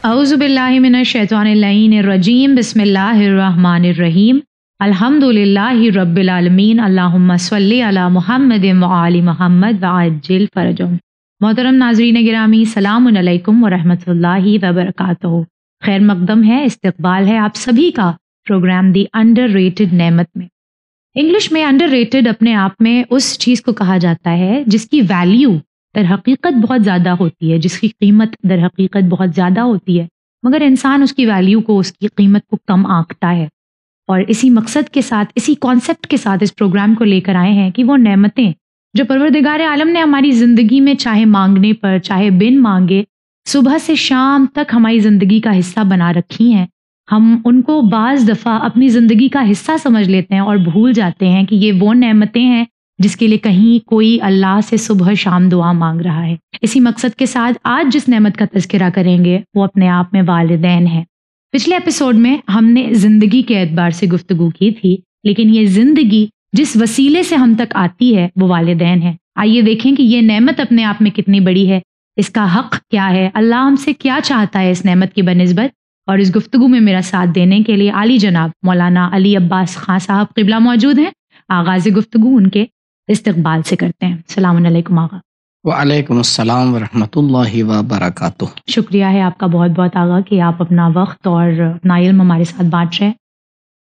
اعوذ باللہ من الشیطان اللعین الرجیم بسم اللہ الرحمن الرحیم الحمدللہ رب العالمین اللہم صلی علی محمد وآل محمد وعجل فرجهم۔ محترم ناظرین گرامی، سلام علیکم ورحمۃ اللہ وبرکاتہ۔ خیر مقدم ہے، استقبال ہے آپ سبھی کا پروگرام دی انڈر ریٹڈ نعمت میں۔ انگلش میں انڈر ریٹڈ اپنے آپ میں اس چیز کو کہا جاتا ہے جس کی ویلیو در حقیقت بہت زیادہ ہوتی ہے، جس کی قیمت در حقیقت بہت زیادہ ہوتی ہے، مگر انسان اس کی ویلیو کو، اس کی قیمت کو کم آنکتا ہے۔ اور اسی مقصد کے ساتھ، اسی کانسیپٹ کے ساتھ اس پروگرام کو لے کر آئے ہیں کہ وہ نعمتیں جو پروردگار عالم نے ہماری زندگی میں چاہے مانگنے پر چاہے بن مانگے صبح سے شام تک ہماری زندگی کا حصہ بنا رکھی ہیں، ہم ان کو بعض دفعہ اپنی زندگی کا حصہ سمجھ لیتے ہیں اور بھول جاتے ہیں کہ یہ وہ نعمتیں ہیں جس کے لیے کہیں کوئی اللہ سے صبح شام دعا مانگ رہا ہے۔ اسی مقصد کے ساتھ آج جس نعمت کا تذکرہ کریں گے وہ اپنے آپ میں والدین ہیں۔ پچھلے ایپیسوڈ میں ہم نے زندگی کے اعتبار سے گفتگو کی تھی، لیکن یہ زندگی جس وسیلے سے ہم تک آتی ہے وہ والدین ہیں۔ آئیے دیکھیں کہ یہ نعمت اپنے آپ میں کتنی بڑی ہے، اس کا حق کیا ہے، اللہ ہم سے کیا چاہتا ہے اس نعمت کی بنسبت۔ اور اس گفتگو میں میرا ساتھ دینے کے لیے عالی جناب مولانا علی عباس خان صاحب قبلہ موجود ہیں۔ آغاز گفتگو ان کے استقبال سے کرتے ہیں۔ السلام علیکم آغا۔ وعلیکم السلام ورحمۃ اللہ وبرکاتہ۔ شکریہ ہے آپ کا بہت بہت آغا کہ آپ اپنا وقت اور اپنا علم ہمارے ساتھ بانٹ رہے ہیں۔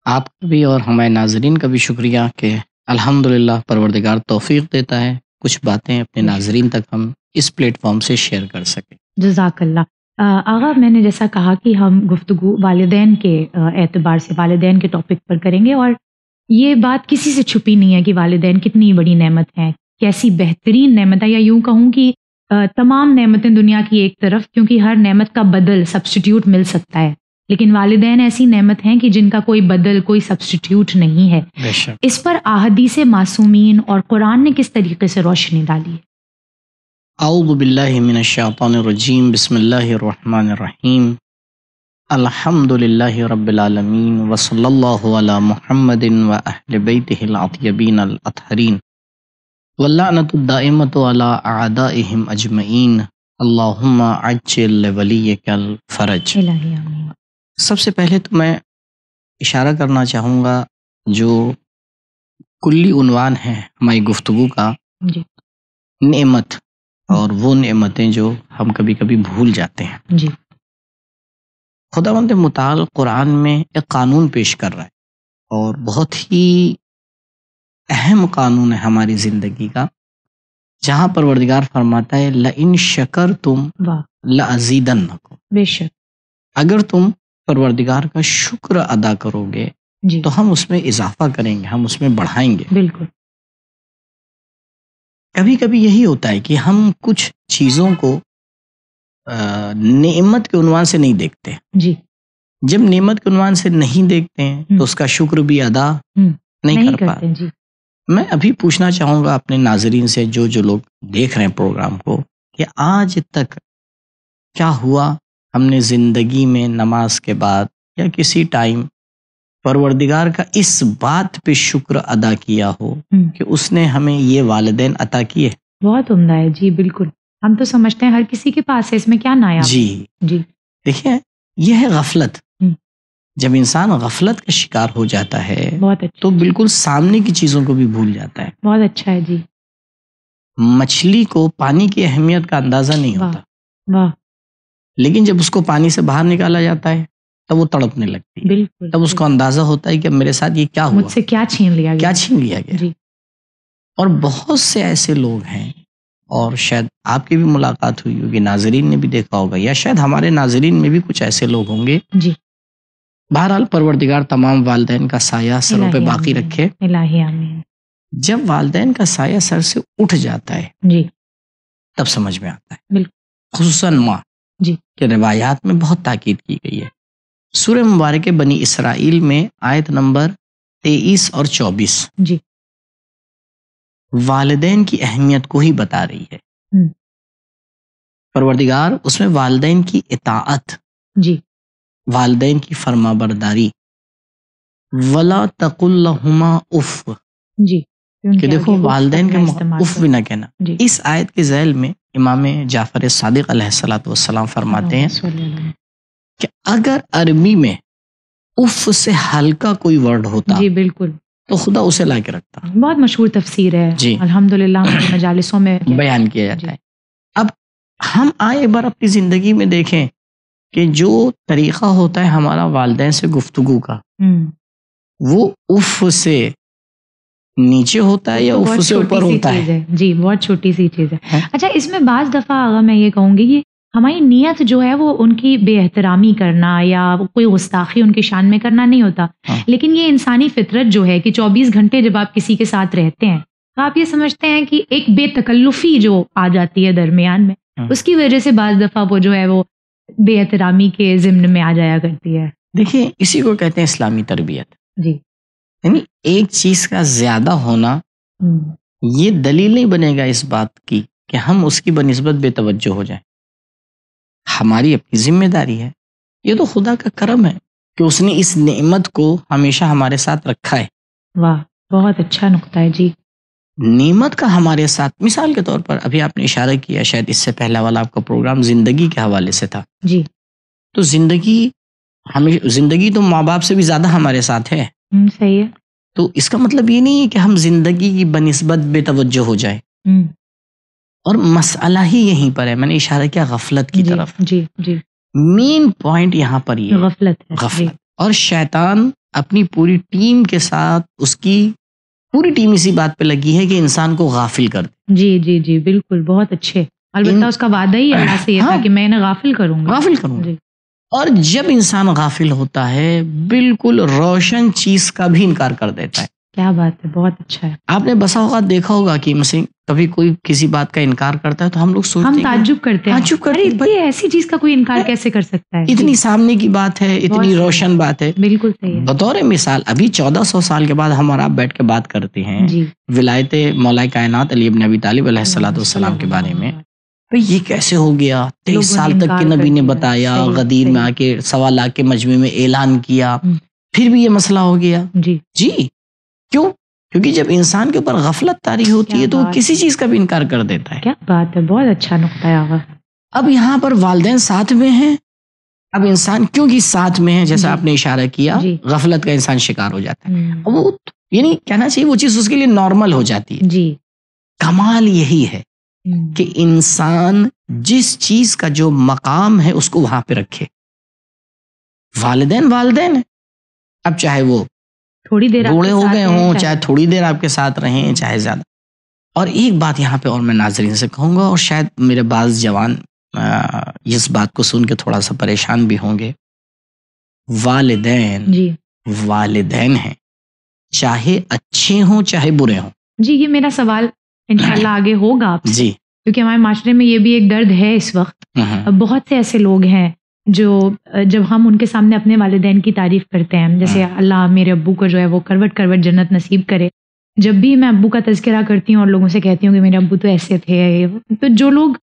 آپ کا بھی اور ہمارے ناظرین کا بھی شکریہ کہ الحمدللہ پروردگار توفیق دیتا ہے کچھ باتیں اپنے ناظرین تک ہم اس پلیٹ فارم سے شیئر کر سکیں۔ جزاک اللہ۔ آغا، میں نے جیسا کہا کہ ہم گفتگو والدین کے اعتبار سے، والدین کے ٹاپک پر کریں گے، اور یہ بات کسی سے چھپی نہیں ہے کہ والدین کتنی بڑی نعمت ہیں، کیسی بہترین نعمت ہے، یا یوں کہوں کہ تمام نعمتیں دنیا کی ایک طرف، کیونکہ ہر نعمت کا بدل سبسٹیٹیوٹ مل سکتا ہے، لیکن والدین ایسی نعمت ہیں کہ جن کا کوئی بدل، کوئی سبسٹیٹیوٹ نہیں ہے۔ بے شک۔ اس پر احادیث معصومین اور قرآن نے کس طریقے سے روشنی ڈالی ہے؟ اعوذ باللہ من الشیطان الرجیم، بسم اللہ الرحمن الرحیم، الحمد للہ رب العالمین، وصلی اللہ علی محمد واہل بیتہ الاطیبین الاطہرین، واللعنۃ الدائمۃ علی اعدائہم اجمعین، اللہم عجل لولیک الفرج۔ الہی آمین۔ سب سے پہلے تو میں اشارہ کرنا چاہوں گا جو کلی عنوان ہے ہماری گفتگو کا، جی نعمت، اور وہ نعمتیں جو ہم کبھی کبھی بھول جاتے ہیں۔ جی خداوند متعال قرآن میں ایک قانون پیش کر رہا ہے، اور بہت ہی اہم قانون ہے ہماری زندگی کا، جہاں پروردگار فرماتا ہے لَإِن شَكَرْتُمْ واہ، لَأَزِيدَنَّكُمْ، بے شک، اگر تم پروردگار کا شکر ادا کرو گے جی تو ہم اس میں اضافہ کریں گے، ہم اس میں بڑھائیں گے۔ بالکل، کبھی کبھی یہی ہوتا ہے کہ ہم کچھ چیزوں کو نعمت کے عنوان سے نہیں دیکھتے۔ جی جب نعمت کے عنوان سے نہیں دیکھتے ہیں تو اس کا شکر بھی ادا نہیں کر پاتے۔ کرتے۔ جی میں ابھی پوچھنا چاہوں گا اپنے ناظرین سے، جو لوگ دیکھ رہے ہیں پروگرام کو، کہ آج تک کیا ہوا ہم نے زندگی میں نماز کے بعد یا کسی ٹائم پروردگار کا اس بات پہ شکر ادا کیا ہو کہ اس نے ہمیں یہ والدین عطا کیے؟ بہت عمدہ ہے، جی بالکل۔ ہم تو سمجھتے ہیں ہر کسی کے پاس ہے، اس میں کیا نایا؟ جی جی دیکھیں، یہ ہے غفلت۔ جب انسان غفلت کا شکار ہو جاتا ہے بہت اچھا، تو بالکل سامنے کی چیزوں کو بھی بھول جاتا ہے۔ بہت اچھا ہے، جی مچھلی کو پانی کی اہمیت کا اندازہ نہیں واہ ہوتا، واہ، لیکن جب اس کو پانی سے باہر نکالا جاتا ہے تب وہ تڑپنے لگتی ہے، بالکل، تب اس کو اندازہ ہوتا ہے کہ اب میرے ساتھ یہ کیا ہوا، مجھ سے کیا چھین لیا گیا، کیا چھین لیا گیا۔ جی اور بہت سے ایسے لوگ ہیں، اور شاید آپ کی بھی ملاقات ہوئی ہوگی، ناظرین نے بھی دیکھا ہوگا، یا شاید ہمارے ناظرین میں بھی کچھ ایسے لوگ ہوں گے۔ جی بہرحال پروردگار تمام والدین کا سایہ سروں پہ الہی باقی آمین، رکھے۔ الہی آمین۔ جب والدین کا سایہ سر سے اٹھ جاتا ہے جی تب سمجھ میں آتا ہے، بالکل، خصوصاً ماں جی کے روایات میں بہت تاکید کی گئی ہے۔ سورہ مبارک بنی اسرائیل میں آیت نمبر 23 اور 24 جی والدین کی اہمیت کو ہی بتا رہی ہے۔ ہم، پروردگار اس میں والدین کی اطاعت، جی والدین کی فرما برداری، وَلَا تَقُلْ لَهُمَا اُف، جی کہ دیکھو والدین کے اف بھی نہ کہنا۔ جی اس آیت کے ذیل میں امام جعفر صادق علیہ الصلوۃ والسلام فرماتے ہیں کہ اگر عربی میں اف سے ہلکا کوئی ورڈ ہوتا جی بالکل، تو خدا اسے لا کے رکھتا، بہت مشہور تفسیر ہے جی الحمدللہ ہمارے مجالسوں میں بیان کیا جاتا جی۔ ہے۔ اب ہم ایک بار اپنی زندگی میں دیکھیں کہ جو طریقہ ہوتا ہے ہمارا والدین سے گفتگو کا، وہ اف سے نیچے ہوتا ہے یا اف بہت سے اوپر چھوٹی سی ہوتا چیز ہے؟ ہے جی، بہت چھوٹی سی چیز ہے۔ ہے؟ اچھا، اس میں بعض دفعہ آگا میں یہ کہوں گی کہ ہماری نیت جو ہے وہ ان کی بے احترامی کرنا یا کوئی گستاخی ان کی شان میں کرنا نہیں ہوتا، ہاں۔ لیکن یہ انسانی فطرت جو ہے کہ 24 گھنٹے جب آپ کسی کے ساتھ رہتے ہیں تو آپ یہ سمجھتے ہیں کہ ایک بے تکلفی جو آ جاتی ہے درمیان میں، اس کی وجہ سے بعض دفعہ وہ جو ہے وہ بے احترامی کے ضمن میں آ جایا کرتی ہے۔ دیکھیں، اسی کو کہتے ہیں اسلامی تربیت، جی یعنی ایک چیز کا زیادہ ہونا یہ دلیل نہیں بنے گا اس بات کی کہ ہم اس کی بنسبت بے توجہ ہو جائیں۔ ہماری اپنی ذمہ داری ہے، یہ تو خدا کا کرم ہے کہ اس نے اس نعمت کو ہمیشہ ہمارے ساتھ رکھا ہے۔ واہ، بہت اچھا نقطہ ہے جی۔ نعمت کا ہمارے ساتھ، مثال کے طور پر ابھی آپ نے اشارہ کیا، شاید اس سے پہلا والا آپ کا پروگرام زندگی کے حوالے سے تھا، جی تو زندگی تو ماں باپ سے بھی زیادہ ہمارے ساتھ ہے، صحیح ہے۔ تو اس کا مطلب یہ نہیں ہے کہ ہم زندگی کی بنسبت بے توجہ ہو جائیں، اور مسئلہ ہی یہیں پر ہے، میں نے اشارہ کیا غفلت کی جی طرف۔ جی جی، مین پوائنٹ یہاں پر یہ ہے، غفلت ہے۔ غفلت۔ اور شیطان اپنی پوری ٹیم کے ساتھ، اس کی پوری ٹیم اسی بات پہ لگی ہے کہ انسان کو غافل کر دے۔ جی جی جی بالکل، بہت اچھے۔ البتہ اس کا وعدہ ہی اللہ سے یہ تھا ہاں، کہ میں انہیں غافل کروں گا، غافل کروں گا۔ جی اور جب انسان غافل ہوتا ہے بالکل روشن چیز کا بھی انکار کر دیتا ہے۔ کیا بات ہے، بہت اچھا ہے۔ آپ نے بسا اوقات دیکھا ہوگا کہ مثلا کبھی کوئی کسی بات کا انکار کرتا ہے تو ہم لوگ سوچتے ہم ہیں کہ تعجب کرتے ہیں، تعجب کرتے ارے ہیں، اتنی ایسی چیز کا کوئی انکار کیسے کر سکتا ہے؟ اتنی سامنے کی بات ہے، اتنی صحیح۔ روشن بات ہے۔ بالکل صحیح ہے بطور مثال ابھی 1400 سال کے بعد ہم اور آپ بیٹھ کے بات کرتے ہیں جی، ولایت مولا کائنات علی ابن ابی طالب علیہ الصلوۃ والسلام کے بارے میں، بھئی یہ کیسے ہو گیا؟ 23 سال تک کے نبی نے بتایا، غدیر میں آ کے 1.25 لاکھ کے مجمع میں اعلان کیا، پھر بھی یہ مسئلہ ہو گیا۔ جی جی کیوں؟ کیونکہ جب انسان کے اوپر غفلت طاری ہوتی ہے تو وہ کسی چیز کا بھی انکار کر دیتا ہے۔ کیا بات ہے، بہت اچھا نقطہ ہے آغا۔ اب یہاں پر والدین ساتھ میں ہیں، اب انسان کیونکہ ساتھ میں ہے، جیسا آپ نے اشارہ کیا، غفلت کا انسان شکار ہو جاتا ہے۔ اب وہ یعنی کہنا چاہیے وہ چیز اس کے لیے نارمل ہو جاتی ہے۔ جی، کمال یہی ہے کہ انسان جس چیز کا جو مقام ہے اس کو وہاں پہ رکھے۔ والدین ہیں، اب چاہے وہ تھوڑی دیر بوڑھے ہو گئے ہوں، چاہے تھوڑی دیر آپ کے ساتھ رہیں، چاہے زیادہ۔ اور ایک بات یہاں پہ اور میں ناظرین سے کہوں گا، اور شاید میرے بعض جوان اس بات کو سن کے تھوڑا سا پریشان بھی ہوں گے، والدین ہیں، چاہے اچھے ہوں چاہے برے ہوں۔ جی، یہ میرا سوال انشاءاللہ آگے ہوگا آپ سے، جی، کیونکہ ہمارے معاشرے میں یہ بھی ایک درد ہے اس وقت۔ بہت سے ایسے لوگ ہیں جو جب ہم ان کے سامنے اپنے والدین کی تعریف کرتے ہیں، جیسے اللہ میرے ابو کو جو ہے وہ کروٹ کروٹ جنت نصیب کرے، جب بھی میں ابو کا تذکرہ کرتی ہوں اور لوگوں سے کہتی ہوں کہ میرے ابو تو ایسے تھے، تو جو لوگ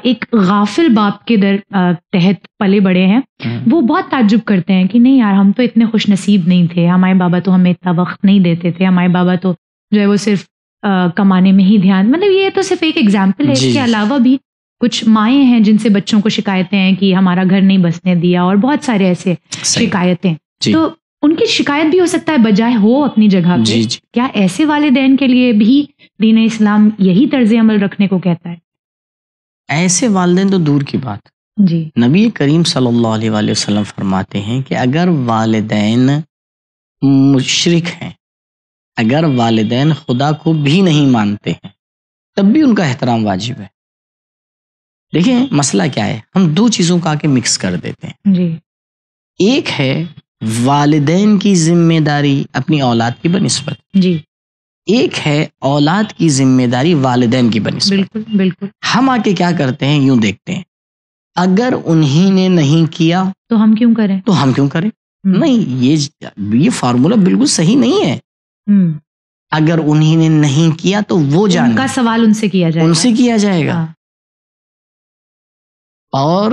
ایک غافل باپ کے تحت پلے بڑے ہیں وہ بہت تعجب کرتے ہیں کہ نہیں یار، ہم تو اتنے خوش نصیب نہیں تھے، ہمارے بابا تو ہمیں اتنا وقت نہیں دیتے تھے، ہمارے بابا تو جو ہے وہ صرف کمانے میں ہی دھیان، مطلب یہ تو صرف ایک ایگزامپل ہے، اس کے علاوہ بھی کچھ مائیں ہیں جن سے بچوں کو شکایتیں ہیں کہ ہمارا گھر نہیں بسنے دیا، اور بہت سارے ایسے شکایتیں، تو ان کی شکایت بھی ہو سکتا ہے بجائے ہو اپنی جگہ پہ۔ کیا ایسے والدین کے لیے بھی دین اسلام یہی طرز عمل رکھنے کو کہتا ہے؟ ایسے والدین تو دور کی بات، جی، نبی کریم صلی اللہ علیہ وآلہ وسلم فرماتے ہیں کہ اگر والدین مشرک ہیں، اگر والدین خدا کو بھی نہیں مانتے ہیں، تب بھی ان کا احترام واجب ہے۔ دیکھیں مسئلہ کیا ہے، ہم دو چیزوں کا کے مکس کر دیتے ہیں۔ جی، ایک ہے والدین کی ذمہ داری اپنی اولاد کی بنسبت، جی، ایک ہے اولاد کی ذمہ داری والدین کی بنسبت۔ بالکل بالکل۔ ہم آ کے کیا کرتے ہیں، یوں دیکھتے ہیں اگر انہی نے نہیں کیا تو ہم کیوں کریں؟ نہیں، یہ فارمولا بالکل صحیح نہیں ہے۔ اگر انہی نے نہیں کیا تو وہ جانے، ان کا سوال ان سے کیا جائے گا، ان سے کیا جائے گا، اور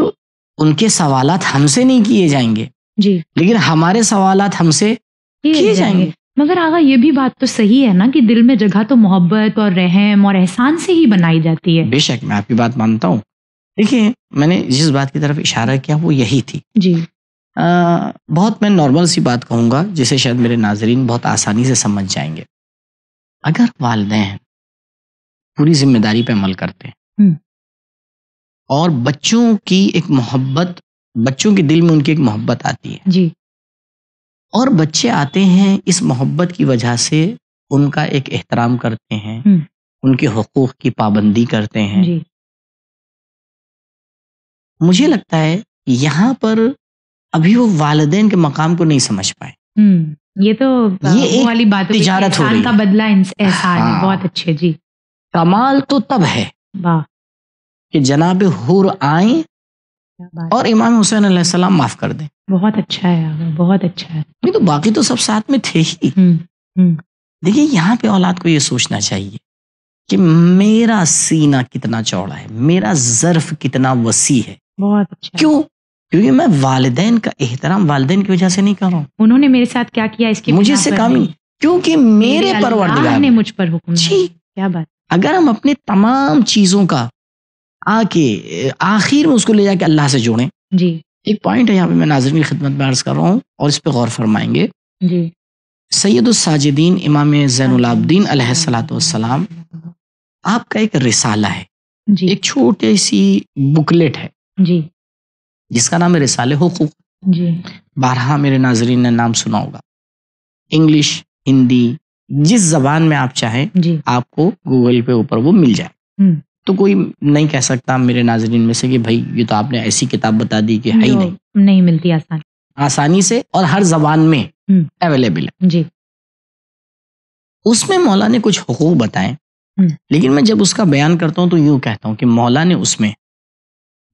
ان کے سوالات ہم سے نہیں کیے جائیں گے، جی، لیکن ہمارے سوالات ہم سے کیے جائیں گے۔ مگر آغا یہ بھی بات تو صحیح ہے نا کہ دل میں جگہ تو محبت اور رحم اور احسان سے ہی بنائی جاتی ہے۔ بے شک میں آپ کی بات مانتا ہوں۔ دیکھیں میں نے جس بات کی طرف اشارہ کیا وہ یہی تھی، جی، بہت میں نارمل سی بات کہوں گا جسے شاید میرے ناظرین بہت آسانی سے سمجھ جائیں گے. اگر والدین پوری ذمہ داری پہ عمل کرتے ہیں اور بچوں کی ایک محبت، بچوں کے دل میں ان کی ایک محبت آتی ہے جی اور بچے آتے ہیں اس محبت کی وجہ سے ان کا ایک احترام کرتے ہیں، ان کے حقوق کی پابندی کرتے ہیں. جی مجھے لگتا ہے یہاں پر ابھی وہ والدین کے مقام کو نہیں سمجھ پائے. یہ تو یہ وہ ایک والی بات تجارت ہو رہی کا ہے. بدلہ احسان ہے. ہاں. بہت اچھے. جی کمال تو تب ہے واہ کہ جناب حور آئیں کیا بات. اور امام حسین علیہ السلام معاف کر دیں. بہت اچھا ہے آقا، بہت اچھا ہے. نہیں تو باقی تو سب ساتھ میں تھے ہی. دیکھیے یہاں پہ اولاد کو یہ سوچنا چاہیے کہ میرا سینہ کتنا چوڑا ہے، میرا ظرف کتنا وسیع ہے. بہت اچھا. کیوں؟ کیونکہ میں والدین کا احترام والدین کی وجہ سے نہیں کر رہا ہوں. انہوں نے میرے ساتھ کیا کیا اس کی مجھے سے کام ہی، کیونکہ میرے پروردگار نے مجھ پر حکم جی. دیا. کیا بات. اگر ہم اپنے تمام چیزوں کا آ کے آخر میں اس کو لے جا کے اللہ سے جوڑیں. جی ایک پوائنٹ ہے یہاں پہ میں ناظرین کی خدمت میں عرض کر رہا ہوں اور اس پہ غور فرمائیں گے. جی سید الساجدین امام زین العابدین علیہ الصلوۃ والسلام، آپ کا ایک رسالہ ہے، جی ایک چھوٹی سی بکلیٹ ہے جی جس کا نام ہے رسالہ حقوق. جی بارہا میرے ناظرین نے نام سنا ہوگا. انگلش، ہندی، جس زبان میں آپ چاہیں جی آپ کو گوگل پہ اوپر وہ مل جائے. تو کوئی نہیں کہہ سکتا میرے ناظرین میں سے کہ بھائی یہ تو آپ نے ایسی کتاب بتا دی کہ ہے ہی نہیں ملتی آسانی سے اور ہر زبان میں اویلیبل ہے. جی اس میں مولا نے کچھ حقوق بتائے، لیکن میں جب اس کا بیان کرتا ہوں تو یوں کہتا ہوں کہ مولا نے اس میں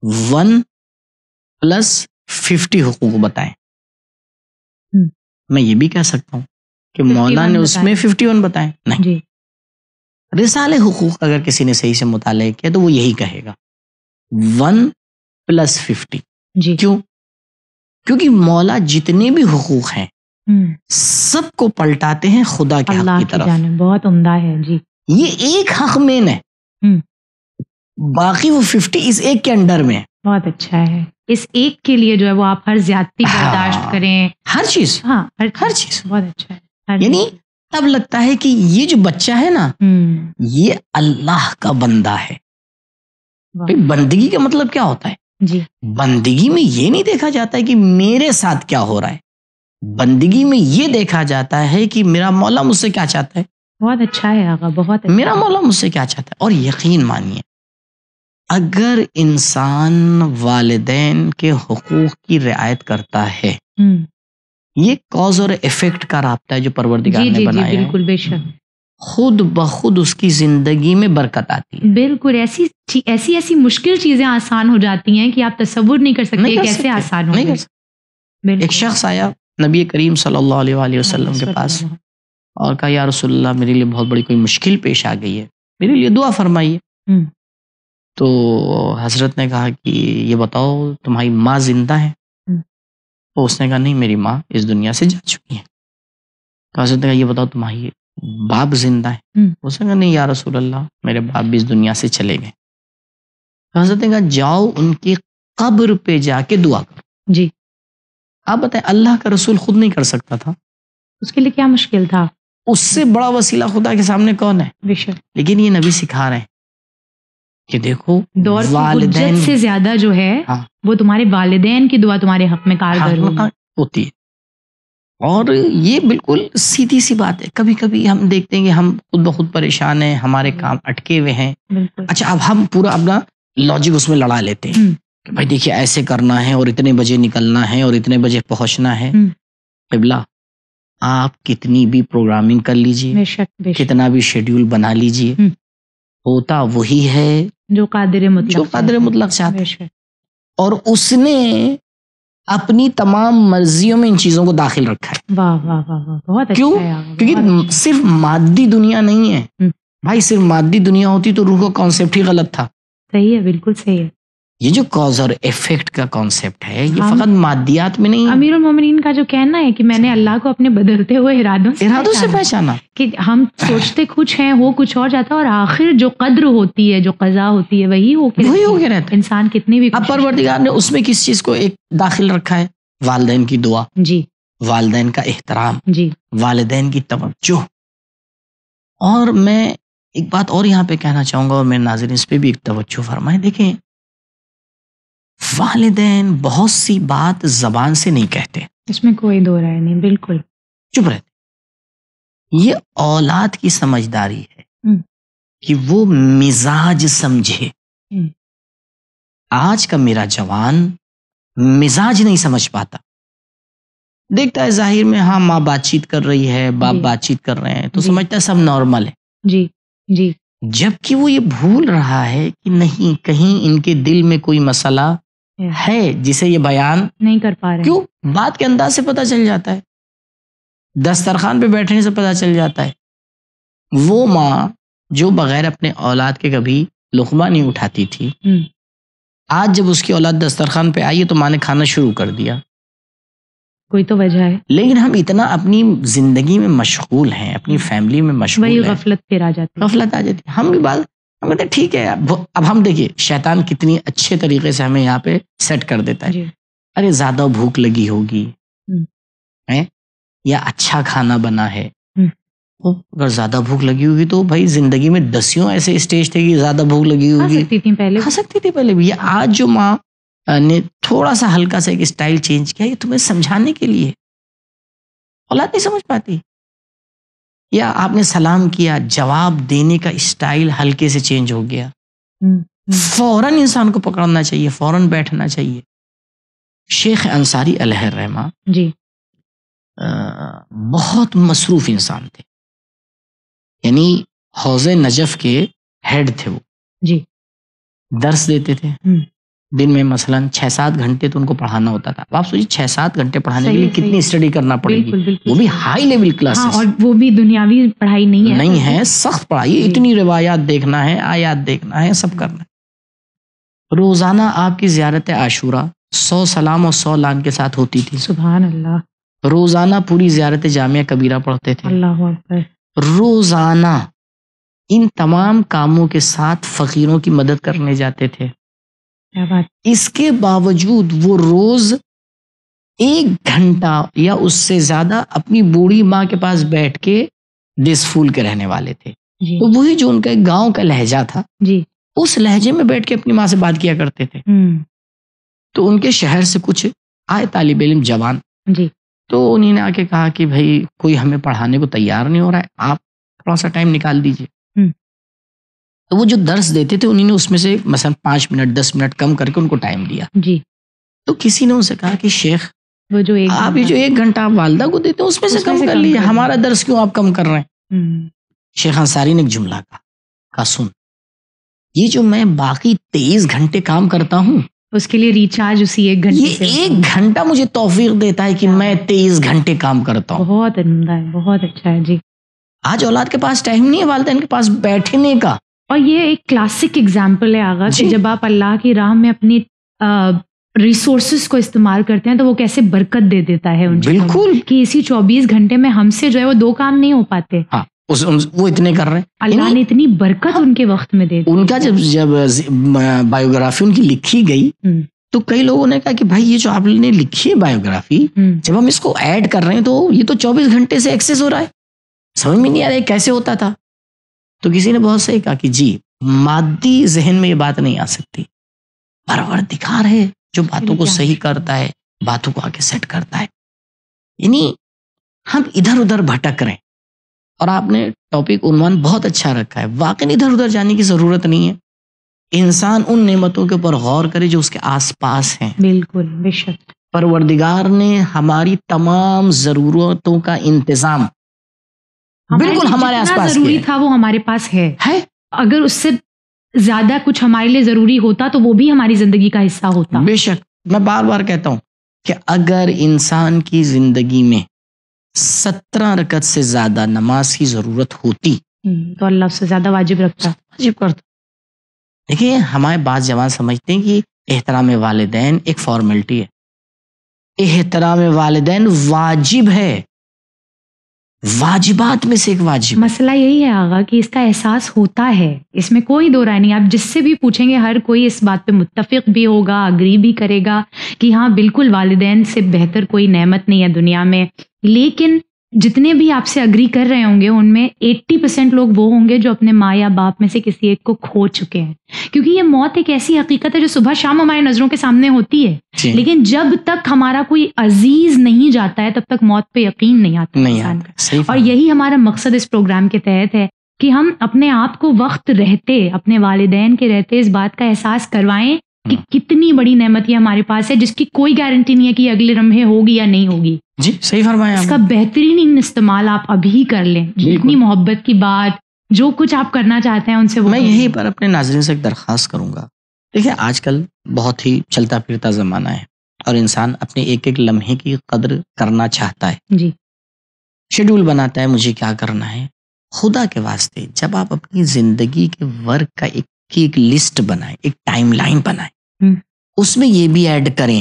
1+50 حقوق بتائے. میں یہ بھی کہہ سکتا ہوں کہ مولا نے اس میں 51 بتائے. نہیں جی رسالے حقوق اگر کسی نے صحیح سے مطالعہ کیا تو وہ یہی کہے گا 1+50. جی کیوں؟ کیونکہ مولا جتنے بھی حقوق ہیں سب کو پلٹاتے ہیں خدا کے حق کی طرف. بہت عمدہ ہے. جی یہ ایک حق مین ہے، باقی وہ 50 اس ایک کے انڈر میں. بہت اچھا ہے. اس ایک کے لیے جو ہے وہ آپ ہر زیادتی برداشت کریں، ہر چیز. ہاں ہر چیز. بہت اچھا ہے. یعنی تب لگتا ہے کہ یہ جو بچہ ہے نا یہ اللہ کا بندہ ہے. بندگی کا مطلب کیا ہوتا ہے؟ جی بندگی میں یہ نہیں دیکھا جاتا ہے کہ میرے ساتھ کیا ہو رہا ہے، بندگی میں یہ دیکھا جاتا ہے کہ میرا مولا مجھ سے کیا چاہتا ہے. بہت اچھا ہے آقا، بہت اچھا. میرا مولا مجھ سے کیا چاہتا ہے. اور یقین مانیے اگر انسان والدین کے حقوق کی رعایت کرتا ہے، یہ کاز اور ایفیکٹ کا رابطہ ہے جو پروردگار نے بنایا ہے. بالکل بے شک. خود بخود اس کی زندگی میں برکت آتی ہے. بالکل ایسی مشکل چیزیں آسان ہو جاتی ہیں کہ آپ تصور نہیں کر سکتے کیسے آسان ہو. ایک شخص آیا نبی کریم صلی اللہ علیہ وآلہ وسلم کے پاس اور کہا یا رسول اللہ میرے لیے بہت بڑی کوئی مشکل پیش آ گئی ہے، میرے لیے دعا فرمائیے. تو حضرت نے کہا کہ یہ بتاؤ تمہاری ماں زندہ ہے؟ تو اس نے کہا نہیں میری ماں اس دنیا سے جا چکی ہے. تو حضرت نے کہا یہ بتاؤ تمہاری باپ زندہ ہے؟ اس نے کہا نہیں یا رسول اللہ میرے باپ بھی اس دنیا سے چلے گئے. تو حضرت نے کہا جاؤ ان کی قبر پہ جا کے دعا کرو. جی آپ بتائیں اللہ کا رسول خود نہیں کر سکتا تھا، اس کے لیے کیا مشکل تھا؟ اس سے بڑا وسیلہ خدا کے سامنے کون ہے؟ بے شک. لیکن یہ نبی سکھا رہے ہیں کہ دیکھو دور کی حجت سے زیادہ جو ہے وہ تمہارے والدین کی دعا تمہارے حق میں کارگر ہوتی ہے. اور یہ بالکل سیدھی سی بات ہے. کبھی کبھی ہم دیکھتے ہیں کہ ہم خود بخود پریشان ہیں، ہمارے کام اٹکے ہوئے ہیں. اچھا اب ہم پورا اپنا لاجک اس میں لڑا لیتے ہیں کہ بھائی دیکھیے ایسے کرنا ہے اور اتنے بجے نکلنا ہے اور اتنے بجے پہنچنا ہے. قبلہ آپ کتنی بھی پروگرامنگ کر لیجئے، کتنا بھی شیڈیول بنا لیجئے، ہوتا وہی ہے جو قادر مطلق چاہتا ہے. اور اس نے اپنی تمام مرضیوں میں ان چیزوں کو داخل رکھا ہے. واہ واہ واہ واہ بہت کیوں؟ کیونکہ صرف مادی دنیا نہیں ہے بھائی. صرف مادی دنیا ہوتی تو روح کا کانسیپٹ ہی غلط تھا. صحیح ہے، بالکل صحیح ہے. یہ جو کاز اور ایفیکٹ کا کانسیپٹ ہے یہ فقط مادیات میں نہیں ہے. امیر المومنین کا جو کہنا ہے کہ میں نے اللہ کو اپنے بدلتے ہوئے ارادوں سے پہچانا کہ ہم سوچتے کچھ ہیں وہ کچھ اور جاتا ہے اور آخر جو قدر ہوتی ہے جو قضا ہوتی ہے وہی ہو کے رہتا ہے. انسان کتنی بھی اب پروردگار نے اس میں کس چیز کو ایک داخل رکھا ہے والدین کی دعا، جی والدین کا احترام، جی والدین کی توجہ. اور میں ایک بات اور یہاں پہ کہنا چاہوں گا، اور میرے ناظرین اس پہ بھی ایک توجہ فرمائیں. دیکھیں، والدین بہت سی بات زبان سے نہیں کہتے، اس میں کوئی دو رائے نہیں، بالکل. چپ رہتے. یہ اولاد کی سمجھداری ہے ہم، کہ وہ مزاج سمجھے. ہم، آج کا میرا جوان مزاج نہیں سمجھ پاتا. دیکھتا ہے ظاہر میں ہاں ماں بات چیت کر رہی ہے، باپ جی بات چیت کر رہے ہیں تو جی سمجھتا ہے سب نارمل ہے. جی جی جبکہ وہ یہ بھول رہا ہے کہ نہیں، کہیں ان کے دل میں کوئی مسئلہ ہے جسے یہ بیان نہیں کر پا رہے. کیوں. بات کے انداز سے پتہ چل جاتا ہے، دسترخوان پہ بیٹھنے سے پتہ چل جاتا ہے. وہ ماں جو بغیر اپنے اولاد کے کبھی لقمہ نہیں اٹھاتی تھی، ہم، آج جب اس کی اولاد دسترخوان پہ آئی ہے تو ماں نے کھانا شروع کر دیا. کوئی تو وجہ ہے. لیکن ہم اتنا اپنی زندگی میں مشغول ہیں، اپنی فیملی میں وہی مشغول ہیں، غفلت پھر آ جاتی ہے. غفلت آ جاتی ہے. ہم بھی بات ہم کہتے ہیں ٹھیک ہے. اب ہم دیکھیے شیطان کتنی اچھے طریقے سے ہمیں یہاں پہ سیٹ کر دیتا ہے. جی ارے زیادہ بھوک لگی ہوگی، ہم، ہیں؟ یا اچھا کھانا بنا ہے. ہم، اگر زیادہ بھوک لگی ہوگی تو بھائی زندگی میں دسیوں ایسے اسٹیج تھے کہ زیادہ بھوک لگی کھا ہوگی، سکتی تھیں پہلے. کھا سکتی تھی پہلے بھی. یہ آج جو ماں نے تھوڑا سا ہلکا سا ایک اسٹائل چینج کیا، یہ تمہیں سمجھانے کے لیے. اولاد نہیں سمجھ پاتی. یا آپ نے سلام کیا، جواب دینے کا اسٹائل ہلکے سے چینج ہو گیا، ہم، ہم، فوراً انسان کو پکڑنا چاہیے، فوراً بیٹھنا چاہیے. شیخ انصاری علیہ الرحمہ جی بہت مصروف انسان تھے. یعنی حوض نجف کے ہیڈ تھے. وہ جی درس دیتے تھے ہم، دن میں مثلاً 6-7 گھنٹے تو ان کو پڑھانا ہوتا تھا. اب آپ سوچیے 6-7 گھنٹے پڑھانے کے صحیح لیے ہے، کتنی صحیح. اسٹڈی کرنا پڑے گی، بالکل بالکل وہ بھی صحیح. ہائی لیول ہاں، کلاسز. اور وہ بھی دنیاوی پڑھائی نہیں ہے. نہیں ہے، سخت پڑھائی، جی. اتنی روایات دیکھنا ہے، آیات دیکھنا ہے، سب کرنا ہے. روزانہ آپ کی زیارت عاشورہ 100 سلام اور 100 لعن کے ساتھ ہوتی تھی. سبحان اللہ. روزانہ پوری زیارت جامعہ کبیرہ پڑھتے تھے. اللہ اکبر. روزانہ ان تمام کاموں کے ساتھ فقیروں کی مدد کرنے جاتے تھے. کیا بات. اس کے باوجود وہ روز 1 گھنٹہ یا اس سے زیادہ اپنی بوڑھی ماں کے پاس بیٹھ کے دس پھول کے رہنے والے تھے. جی تو وہی جو ان کا ایک گاؤں کا لہجہ تھا، جی اس لہجے میں بیٹھ کے اپنی ماں سے بات کیا کرتے تھے. ہم، تو ان کے شہر سے کچھ آئے طالب علم جوان، جی تو انہیں نے آ کے کہا کہ بھائی کوئی ہمیں پڑھانے کو تیار نہیں ہو رہا ہے، آپ تھوڑا سا ٹائم نکال دیجیے. ہم. تو وہ جو درس دیتے تھے انہیں نے اس میں سے مثلا 5 منٹ 10 منٹ کم کر کے ان کو ٹائم دیا. جی. تو کسی نے ان سے کہا کہ شیخ وہ جو ایک آپ یہ جو 1 گھنٹہ آپ والدہ کو دیتے ہیں اس میں سے کم کر لیجیے، ہمارا درس کیوں آپ کم کر رہے ہیں. ہم، شیخ انصاری نے ایک جملہ کہا سن، یہ جو میں باقی 23 گھنٹے کام کرتا ہوں، اس کے لیے ریچارج اسی 1 گھنٹے یہ سے 1 گھنٹہ مجھے توفیق دیتا ہے کہ میں 23 گھنٹے کام کرتا ہوں. بہت عمدہ ہے، بہت اچھا ہے. جی. آج اولاد کے پاس ٹائم نہیں ہے والدین کے پاس بیٹھنے کا. اور یہ ایک کلاسک اگزامپل ہے آغا کہ جی. جب آپ اللہ کی راہ میں اپنی ریسورسز کو استعمال کرتے ہیں تو وہ کیسے برکت دے دیتا ہے ان چیزوں میں. بالکل. کہ اسی 24 گھنٹے میں ہم سے جو ہے وہ 2 کام نہیں ہو پاتے. ہاں وہ اتنے کر رہے ہیں. اللہ نے اتنی برکت ان کے وقت میں دے دی. ان کا جب بایوگرافی ان کی لکھی گئی تو کئی لوگوں نے کہا کہ بھائی یہ جو آپ نے لکھی ہے بایوگرافی، جب ہم اس کو ایڈ کر رہے ہیں تو یہ تو 24 گھنٹے سے ایکسس ہو رہا ہے، سمجھ میں نہیں آ رہا ہے کیسے ہوتا تھا. تو کسی نے بہت صحیح کہا کہ جی مادی ذہن میں یہ بات نہیں آ سکتی، پروردگار ہے جو باتوں کو صحیح کرتا ہے، باتوں کو آگے سیٹ کرتا ہے. یعنی ہم ادھر ادھر بھٹک رہے ہیں. اور آپ نے ٹاپک عنوان بہت اچھا رکھا ہے. واقعی ادھر ادھر جانے کی ضرورت نہیں ہے. انسان ان نعمتوں کے اوپر غور کرے جو اس کے آس پاس ہیں. بالکل بے شک. پروردگار نے ہماری تمام ضرورتوں کا انتظام بالکل ہمارے آس پاس ضروری تھا وہ ہمارے پاس ہے. اگر اس سے زیادہ کچھ ہمارے لیے ضروری ہوتا تو وہ بھی ہماری زندگی کا حصہ ہوتا. بے شک. میں بار بار کہتا ہوں کہ اگر انسان کی زندگی میں 17 رکعت سے زیادہ نماز کی ضرورت ہوتی تو اللہ اس سے زیادہ واجب رکھتا. واجب کرتا. دیکھیے ہمارے بعض جوان سمجھتے ہیں کہ احترام والدین ایک فارمیلٹی ہے. احترام والدین واجب ہے. واجبات میں سے ایک واجب ہے. مسئلہ یہی ہے آغا کہ اس کا احساس ہوتا ہے، اس میں کوئی دو رائے نہیں. آپ جس سے بھی پوچھیں گے ہر کوئی اس بات پہ متفق بھی ہوگا، اگری بھی کرے گا کہ ہاں بالکل والدین سے بہتر کوئی نعمت نہیں ہے دنیا میں. لیکن جتنے بھی آپ سے اگری کر رہے ہوں گے ان میں 80% لوگ وہ ہوں گے جو اپنے ماں یا باپ میں سے کسی ایک کو کھو چکے ہیں. کیونکہ یہ موت ایک ایسی حقیقت ہے جو صبح شام ہماری نظروں کے سامنے ہوتی ہے، جی. لیکن جب تک ہمارا کوئی عزیز نہیں جاتا ہے تب تک موت پہ یقین نہیں آتا نہیں انسان آتا. صحیح اور فرمایا. یہی ہمارا مقصد اس پروگرام کے تحت ہے کہ ہم اپنے آپ کو وقت رہتے، اپنے والدین کے رہتے اس بات کا احساس کروائیں کہ کتنی بڑی نعمت یہ ہمارے پاس ہے جس کی کوئی گارنٹی نہیں ہے کہ اگلے لمحے ہوگی یا نہیں ہوگی. جی صحیح فرمایا. اس کا بہترین استعمال آپ ابھی کر لیں. جتنی محبت کی بات، جو کچھ آپ کرنا چاہتے ہیں ان سے وہ میں یہیں پر اپنے ناظرین سے ایک درخواست کروں گا. دیکھیں آج کل بہت ہی چلتا پھرتا زمانہ ہے اور انسان اپنے ایک ایک لمحے کی قدر کرنا چاہتا ہے. جی شیڈول بناتا ہے مجھے کیا کرنا ہے. خدا کے واسطے جب آپ اپنی زندگی کے ورک کا ایک لسٹ بنائیں، ایک ٹائم لائن بنائیں، اس میں یہ بھی ایڈ کریں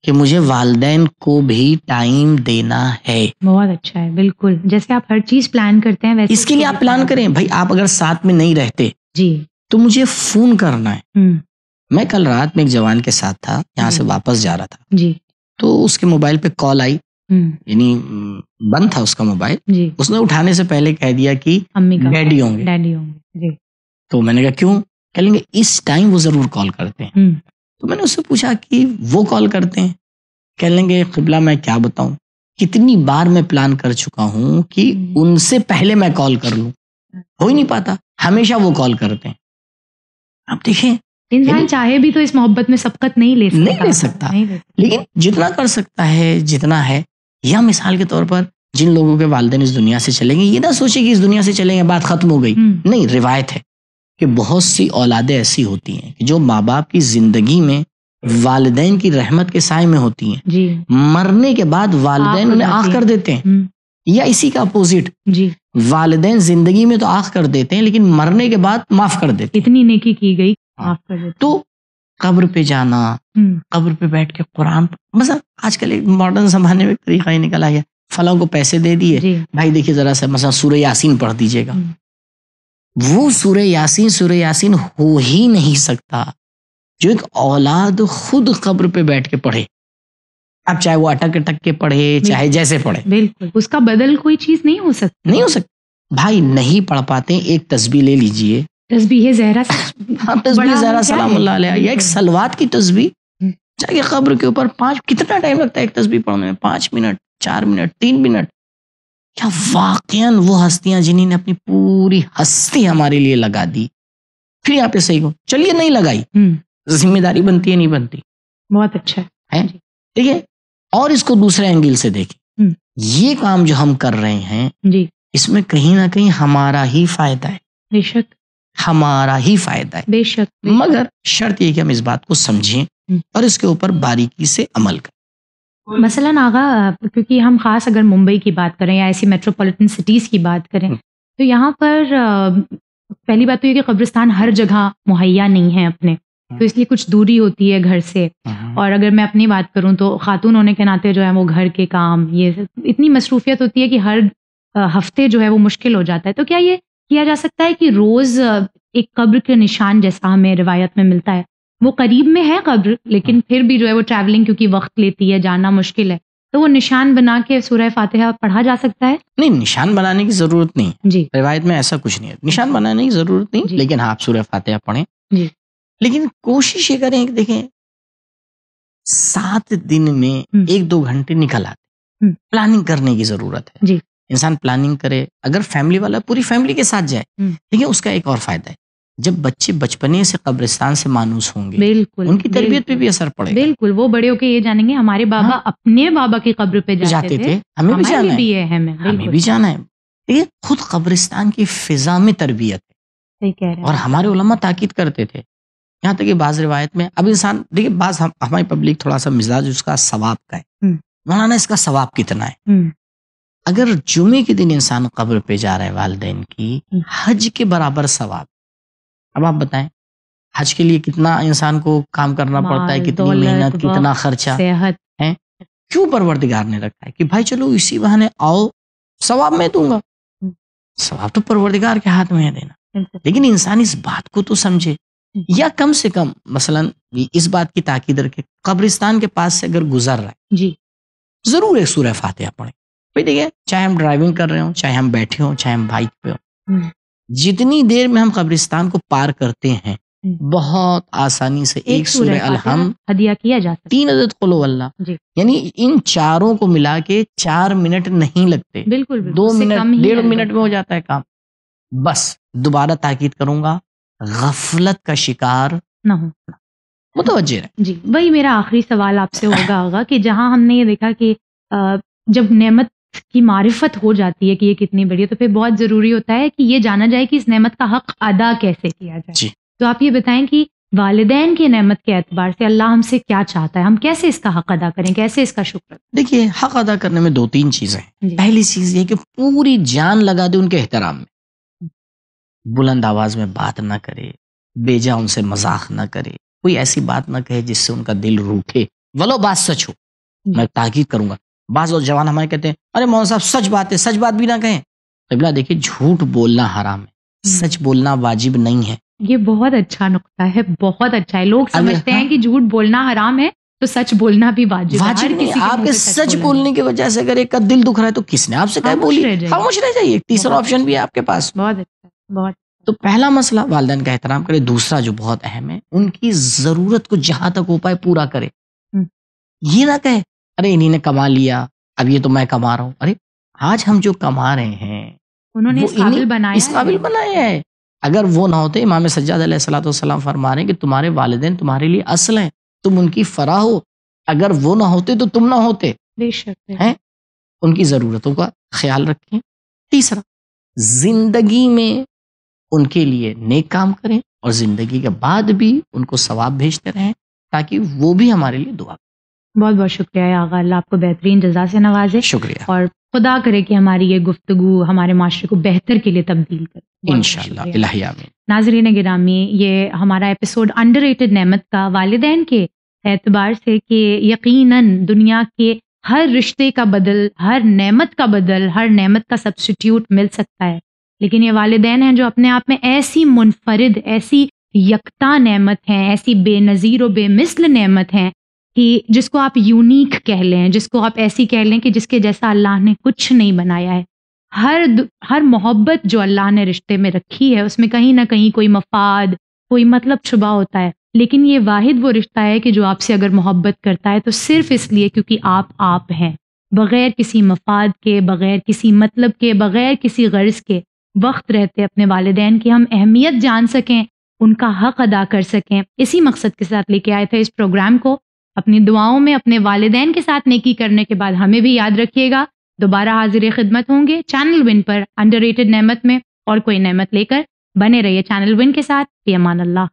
کہ مجھے والدین کو بھی ٹائم دینا ہے. بہت اچھا ہے. بالکل جیسے آپ ہر چیز پلان کرتے ہیں ویسے اس کے لیے آپ پلان کریں. بھائی آپ اگر ساتھ میں نہیں رہتے جی تو مجھے فون کرنا ہے. میں کل رات میں ایک جوان کے ساتھ تھا، یہاں سے واپس جا رہا تھا، جی تو اس کے موبائل پہ کال آئی، یعنی بند تھا اس کا موبائل. جی اس نے اٹھانے سے پہلے کہہ دیا کہ امی کا ڈیڈی ہوں گے. ڈیڈی ہوں گے. جی تو میں نے کہا کیوں؟ کہہ لیں گے اس ٹائم وہ ضرور کال کرتے ہیں. تو میں نے اس سے پوچھا کہ وہ کال کرتے ہیں؟ کہہ لیں گے قبلہ میں کیا بتاؤں، کتنی بار میں پلان کر چکا ہوں کہ ان سے پہلے میں کال کر لوں، ہو ہی نہیں پاتا. ہمیشہ وہ کال کرتے ہیں. اب دیکھیں انسان چاہے بھی تو اس محبت میں سبقت نہیں لے سکتا، لیکن جتنا کر سکتا ہے جتنا ہے. یا مثال کے طور پر جن لوگوں کے والدین اس دنیا سے چلیں گے، یہ نہ سوچے کہ اس دنیا سے چلیں گے بات ختم ہو گئی. نہیں، روایت ہے کہ بہت سی اولادیں ایسی ہوتی ہیں کہ جو ماں باپ کی زندگی میں والدین کی رحمت کے سائے میں ہوتی ہیں، جی مرنے کے بعد والدین انہیں آنکھ کر دیتے ہیں. یا اسی کا اپوزٹ، جی والدین زندگی میں تو آنکھ کر دیتے ہیں لیکن مرنے کے بعد معاف کر دیتے ہیں. اتنی نیکی کی گئی معاف کر دیتے. تو قبر پہ جانا، قبر پہ بیٹھ کے قرآن، مثلا آج کل ایک ماڈرن زمانے میں طریقہ ہی نکل آیا، فلاں کو پیسے دے دیے، بھائی دیکھیے ذرا سا مثلا سورہ یاسین پڑھ دیجیے گا. وہ سورہ یاسین ہو ہی نہیں سکتا جو ایک اولاد خود قبر پہ بیٹھ کے پڑھے. اب چاہے وہ اٹک اٹک کے پڑھے، چاہے جیسے پڑھے، بالکل اس کا بدل کوئی چیز نہیں ہو سکتی. نہیں ہو سکتا. بھائی نہیں پڑھ پاتے، ایک تسبیح لے لیجئے، تسبیح زہرا، تسبیح زہرا سلام اللہ علیہ، یا ایک صلوات کی تسبیح، چاہے قبر کے اوپر 5، کتنا ٹائم لگتا ہے ایک تسبیح پڑھنے میں؟ 5 منٹ، 4 منٹ، 3 منٹ. کیا واقعاً وہ ہستیاں جنہیں نے اپنی پوری ہستی ہمارے لیے لگا دی، پھر یہاں پہ صحیح ہو چلیے نہیں لگائی، ذمہ داری بنتی ہے نہیں بنتی؟ بہت اچھا ہے. ٹھیک ہے. اور اس کو دوسرے اینگل سے دیکھیں، یہ کام جو ہم کر رہے ہیں جی اس میں کہیں نہ کہیں ہمارا ہی فائدہ ہے. بے شک ہمارا ہی فائدہ ہے. بے شک. مگر شرط یہ کہ ہم اس بات کو سمجھیں اور اس کے اوپر باریکی سے عمل کریں. مثلاً آغا، کیونکہ ہم خاص اگر ممبئی کی بات کریں یا ایسی میٹروپولیٹن سٹیز کی بات کریں تو یہاں پر پہلی بات تو یہ کہ قبرستان ہر جگہ مہیا نہیں ہے اپنے، تو اس لیے کچھ دوری ہوتی ہے گھر سے. اور اگر میں اپنی بات کروں تو خاتون ہونے کے ناطے جو ہے وہ گھر کے کام، یہ اتنی مصروفیت ہوتی ہے کہ ہر ہفتے جو ہے وہ مشکل ہو جاتا ہے. تو کیا یہ کیا جا سکتا ہے کہ روز ایک قبر کے نشان جیسا ہمیں روایت میں ملتا ہے، وہ قریب میں ہے قبر لیکن پھر بھی جو ہے وہ ٹریولنگ کیونکہ وقت لیتی ہے، جانا مشکل ہے، تو وہ نشان بنا کے سورہ فاتحہ پڑھا جا سکتا ہے؟ نہیں، نشان بنانے کی ضرورت نہیں. جی روایت میں ایسا کچھ نہیں ہے، نشان بنانے کی ضرورت نہیں. لیکن آپ سورہ فاتحہ پڑھیں. جی لیکن کوشش یہ کریں کہ دیکھیں 7 دن میں 1-2 گھنٹے نکل آتے، پلاننگ کرنے کی ضرورت ہے. جی انسان پلاننگ کرے، اگر فیملی والا پوری فیملی کے ساتھ جائے. لیکن اس کا ایک اور فائدہ ہے، جب بچے بچپنے سے قبرستان سے مانوس ہوں گے، بالکل ان کی تربیت پہ بھی اثر پڑے گا. بالکل، وہ بڑے ہو کے یہ جانیں گے ہمارے بابا اپنے بابا کی قبر پہ جاتے تھے، ہمیں بھی جانا ہے، ہمیں بھی جانا ہے. یہ خود قبرستان کی فضا میں تربیت ہے. صحیح کہہ رہے ہیں. اور ہمارے علماء تاکید کرتے تھے، یہاں تک کہ بعض روایت میں اب انسان دیکھیں، بعض ہماری پبلک تھوڑا سا مزاج اس کا ثواب کا ہے، مولانا اس کا ثواب کتنا ہے. اگر جمعے کے دن انسان قبر پہ جا رہا ہے والدین کی، حج کے برابر ثواب. اب آپ بتائیں حج کے لیے کتنا انسان کو کام کرنا پڑتا ہے، کتنی محنت، کتنا خرچہ ہے. کیوں پروردگار نے رکھا ہے کہ بھائی چلو اسی بہانے آؤ، ثواب میں دوں گا، ثواب تو پروردگار کے ہاتھ میں ہے دینا، لیکن انسان اس بات کو تو سمجھے، یا کم سے کم مثلا اس بات کی تاکید رکھے قبرستان کے پاس سے اگر گزر رہا ہے جی ضرور ایک سورہ فاتحہ پڑھیں. بھائی دیکھیے، چاہے ہم ڈرائیونگ کر رہے ہوں، چاہے ہم بیٹھے ہوں، چاہے ہم بائک پہ ہوں، جتنی دیر میں ہم قبرستان کو پار کرتے ہیں بہت آسانی سے ایک سورہ الحمد ہدیہ کیا جا سکتا 3 عدد قل اللہ، جی یعنی ان چاروں کو ملا کے 4 منٹ نہیں لگتے، بالکل 2 اس سے کم منٹ ہی 1.5 ہے منٹ میں ہو جاتا ہے کام. بس دوبارہ تاکید کروں گا، غفلت کا شکار نہ ہو. متوجہ رہے. جی وہی میرا آخری سوال آپ سے ہوگا کہ جہاں ہم نے یہ دیکھا کہ جب نعمت کی معرفت ہو جاتی ہے کہ یہ کتنی بڑی ہے، تو پھر بہت ضروری ہوتا ہے کہ یہ جانا جائے کہ اس نعمت کا حق ادا کیسے کیا جائے. جی تو آپ یہ بتائیں کہ والدین کی نعمت کے اعتبار سے اللہ ہم سے کیا چاہتا ہے، ہم کیسے اس کا حق ادا کریں، کیسے اس کا شکر. دیکھیے، حق ادا کرنے میں 2-3 چیزیں ہیں. جی. پہلی چیز یہ کہ پوری جان لگا دے ان کے احترام میں، بلند آواز میں بات نہ کرے، بیجا ان سے مذاق نہ کرے، کوئی ایسی بات نہ کہے جس سے ان کا دل روٹھے، ولو بات سچ ہو. میں تاکید کروں گا. بعض جوان ہمارے کہتے ہیں ارے مولانا صاحب سچ بات ہے، سچ بات بھی نہ کہیں. قبلہ دیکھیے، جھوٹ بولنا حرام ہے، سچ بولنا واجب نہیں ہے. یہ بہت اچھا نقطہ ہے، بہت اچھا ہے. لوگ سمجھتے ہیں کہ جھوٹ بولنا حرام ہے تو سچ بولنا بھی واجب ہے. واجب نہیں. آپ کے سچ بولنے کی وجہ سے اگر ایک کا دل دکھ رہا ہے تو کس نے آپ سے کہا بولی، خاموش رہ جائیے. تیسرا آپشن بھی ہے آپ کے پاس. بہت اچھا، بہت. تو پہلا مسئلہ والدین کا احترام کرے. دوسرا جو بہت اہم ہے، ان کی ضرورت کو جہاں تک ہو پائے پورا کرے. یہ نہ کہے ارے انہی نے کما لیا، اب یہ تو میں کما رہا ہوں. ارے آج ہم جو کما رہے ہیں انہوں نے اس قابل بنایا ہے. اگر وہ نہ ہوتے، امام سجاد علیہ الصلوۃ والسلام فرما رہے ہیں کہ تمہارے والدین تمہارے لیے اصل ہیں، تم ان کی فرا ہو. اگر وہ نہ ہوتے تو تم نہ ہوتے. بے شک ہیں، ان کی ضرورتوں کا خیال رکھیں. تیسرا، زندگی میں ان کے لیے نیک کام کریں اور زندگی کے بعد بھی ان کو ثواب بھیجتے رہیں تاکہ وہ بھی ہمارے لیے دعا کریں. بہت بہت شکریہ آغا، اللہ آپ کو بہترین جزا سے نوازے. شکریہ. اور خدا کرے کہ ہماری یہ گفتگو ہمارے معاشرے کو بہتر کے لیے تبدیل کرے انشاءاللہ. الہی آمین. ناظرین گرامی، یہ ہمارا ایپیسوڈ انڈر ریٹڈ نعمت کا والدین کے اعتبار سے کہ یقیناً دنیا کے ہر رشتے کا بدل، ہر نعمت کا بدل، ہر نعمت کا سبسٹیٹیوٹ مل سکتا ہے، لیکن یہ والدین ہیں جو اپنے آپ میں ایسی منفرد، ایسی یکتا نعمت ہیں، ایسی بے نظیر و بے مثل نعمت ہیں کہ جس کو آپ یونیک کہہ لیں، جس کو آپ ایسی کہہ لیں کہ جس کے جیسا اللہ نے کچھ نہیں بنایا ہے. ہر محبت جو اللہ نے رشتے میں رکھی ہے اس میں کہیں نہ کہیں کوئی مفاد، کوئی مطلب چھپا ہوتا ہے، لیکن یہ واحد وہ رشتہ ہے کہ جو آپ سے اگر محبت کرتا ہے تو صرف اس لیے کیونکہ آپ ہیں، بغیر کسی مفاد کے، بغیر کسی مطلب کے، بغیر کسی غرض کے. وقت رہتے اپنے والدین کی ہم اہمیت جان سکیں، ان کا حق ادا کر سکیں. اسی مقصد کے ساتھ لے کے آئے تھے اس پروگرام کو. اپنی دعاؤں میں اپنے والدین کے ساتھ نیکی کرنے کے بعد ہمیں بھی یاد رکھیے گا. دوبارہ حاضر خدمت ہوں گے چینل ون پر انڈر ریٹڈ نعمت میں اور کوئی نعمت لے کر. بنے رہیے چینل ون کے ساتھ. فی امان اللہ.